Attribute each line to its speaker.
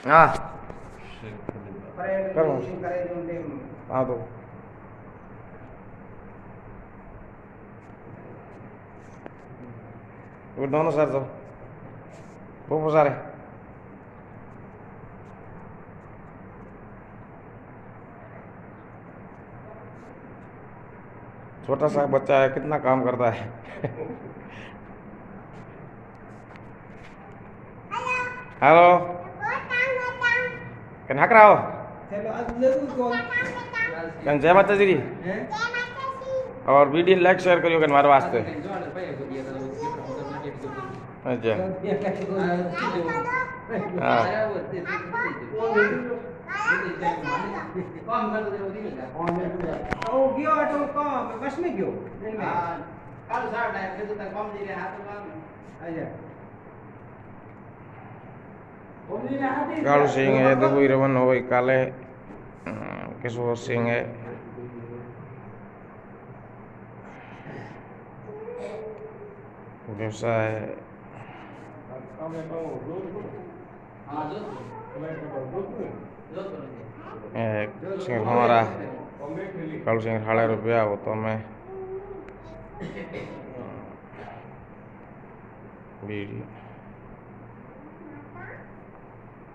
Speaker 1: हाँ करो हाँ तो वो दोनों सर तो वो सारे छोटा सा बच्चा है कितना काम करता है हेलो kenapa kau kan जय माता दी और वीडियो लाइक शेयर करियो kan मारे वास्ते अच्छा हाँ
Speaker 2: गयो ऑटो का बस में गयो कल सारा टाइम फिर तक कम दे रहा हाथ में अच्छा
Speaker 1: कालू सिंह है दबुई रवन हो काले किशोर सिंह है व्यवसाय सिंह हमारा कालू सिंह 18 रुपया हो तो मैं वीडियो